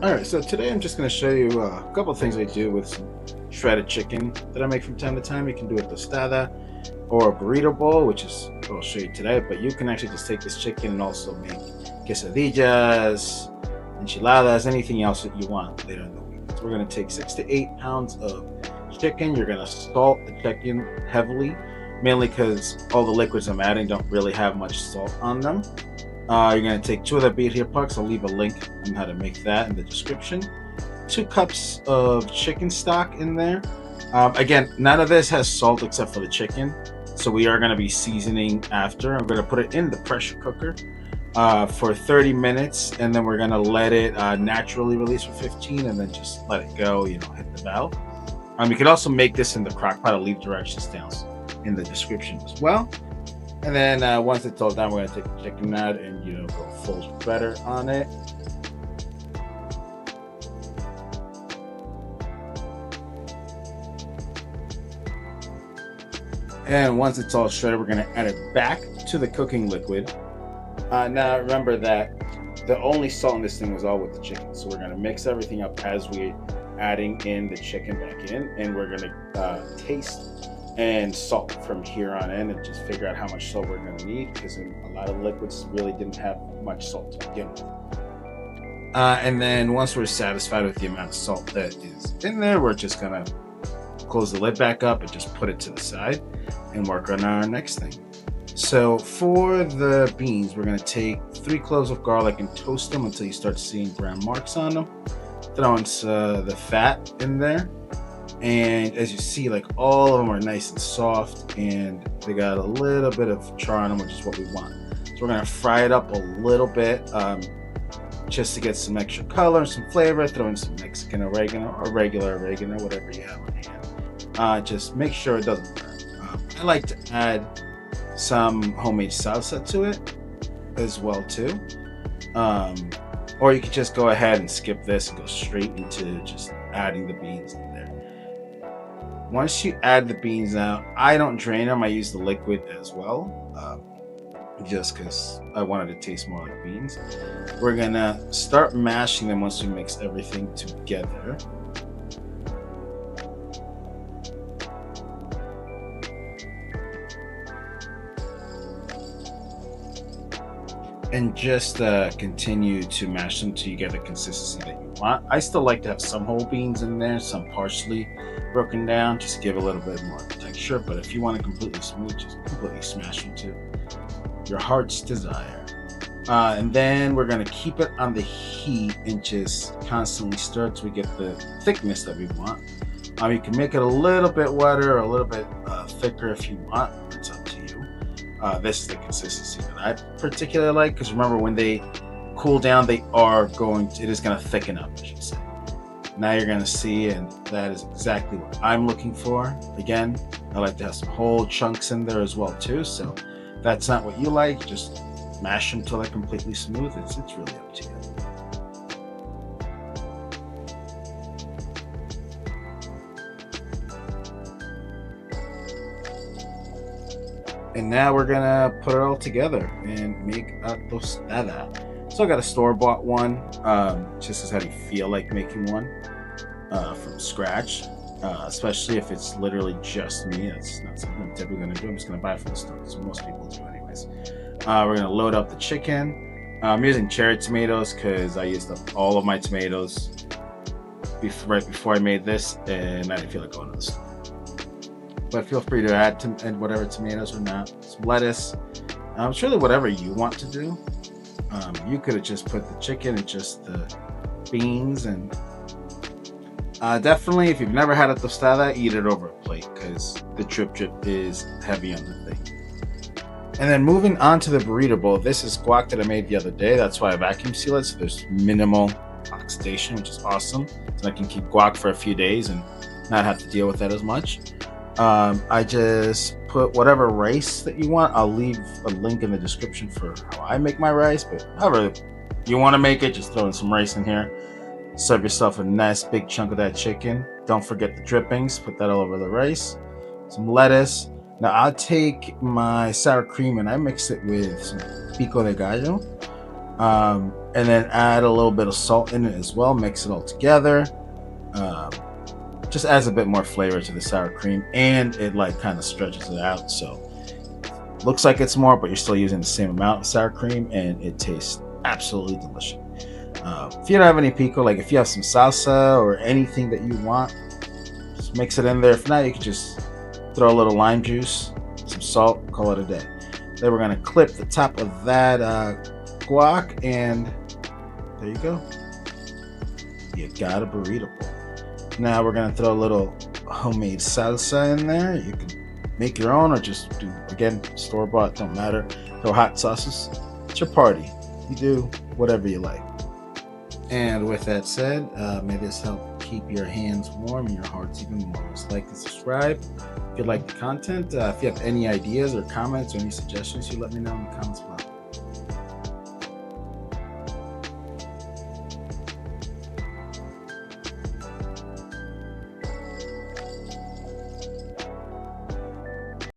All right, so today I'm just going to show you a couple of things I do with some shredded chicken that I make from time to time. You can do a tostada or a burrito bowl, which is what I'll show you today. But you can actually just take this chicken and also make quesadillas, enchiladas, anything else that you want later in the week. So we're going to take 6 to 8 pounds of chicken. You're going to salt the chicken heavily, mainly because all the liquids I'm adding don't really have much salt on them. You're going to take 2 of the Birria pucks. I'll leave a link on how to make that in the description. 2 cups of chicken stock in there. Again, none of this has salt except for the chicken. So we are going to be seasoning after. I'm going to put it in the pressure cooker for 30 minutes. And then we're going to let it naturally release for 15 and then just let it go, hit the valve. You can also make this in the crock pot. I'll leave directions down in the description as well. And then once it's all done, we're gonna take the chicken out and go full spreader on it. And once it's all shredded, we're gonna add it back to the cooking liquid. Now remember that the only salt in this thing was all with the chicken, so we're gonna mix everything up as we're adding in the chicken back in, and we're gonna taste and salt from here on in and just figure out how much salt we're going to need because a lot of liquids really didn't have much salt to begin with. And then once we're satisfied with the amount of salt that is in there, we're just going to close the lid back up and just put it to the side and work on our next thing. So for the beans, we're going to take 3 cloves of garlic and toast them until you start seeing brown marks on them. Throw in the fat in there. And as you see, like all of them are nice and soft and they got a little bit of char on them, which is what we want. So we're gonna fry it up a little bit just to get some extra color and some flavor. Throw in some Mexican oregano or regular oregano, whatever you have on hand. Just make sure it doesn't burn. I like to add some homemade salsa to it as well too. Or you could just go ahead and skip this and go straight into just adding the beans in there. Once you add the beans out, I don't drain them. I use the liquid as well, just because I wanted to taste more like beans. We're going to start mashing them once we mix everything together. And just continue to mash them until you get the consistency that you want. I still like to have some whole beans in there, some partially broken down, just to give a little bit more texture. But if you want it completely smooth, just completely smash them to your heart's desire. And then we're going to keep it on the heat and just constantly stir until we get the thickness that we want. You can make it a little bit wetter or a little bit thicker if you want. It's up to you. This is the consistency that I particularly like because remember when they cool down, it is going to thicken up, I should say. Now you're going to see, and that is exactly what I'm looking for. Again, I like to have some whole chunks in there as well too. So if that's not what you like, just mash them till they're completely smooth. It's really up to you. And now we're gonna put it all together and make a tostada. So I got a store-bought one, just as how you feel like making one from scratch, especially if it's literally just me. That's not something I'm typically gonna do. I'm just gonna buy it from the store, so most people do anyways. We're gonna load up the chicken. I'm using cherry tomatoes because I used up all of my tomatoes right before I made this, and I didn't feel like going to the store. But feel free to add whatever tomatoes or not. Some lettuce. It's really whatever you want to do. You could have just put the chicken and just the beans, and definitely if you've never had a tostada, eat it over a plate because the drip is heavy on the thing. And then moving on to the burrito bowl, this is guac that I made the other day. That's why I vacuum seal it, so there's minimal oxidation, which is awesome. So I can keep guac for a few days and not have to deal with that as much. I just put whatever rice that you want. I'll leave a link in the description for how I make my rice, but however you want to make it, just throw in some rice in here. Serve yourself a nice big chunk of that chicken. Don't forget the drippings. Put that all over the rice. Some lettuce. Now I'll take my sour cream and I mix it with some pico de gallo. and then add a little bit of salt in it as well. Mix it all together. Um, just adds a bit more flavor to the sour cream, and it like kind of stretches it out. So looks like it's more, but you're still using the same amount of sour cream, and it tastes absolutely delicious. If you don't have any pico, like if you have some salsa or anything that you want, just mix it in there. If not, you can just throw a little lime juice, some salt, call it a day. Then we're gonna clip the top of that guac, and there you go. You got a burrito bowl. Now we're gonna throw a little homemade salsa in there. You can make your own or just do, again, store-bought, don't matter. Throw hot sauces. It's your party. You do whatever you like. And with that said, may this help keep your hands warm and your hearts even warmer. Just like and subscribe if you like the content. If you have any ideas or comments or any suggestions, you let me know in the comments below.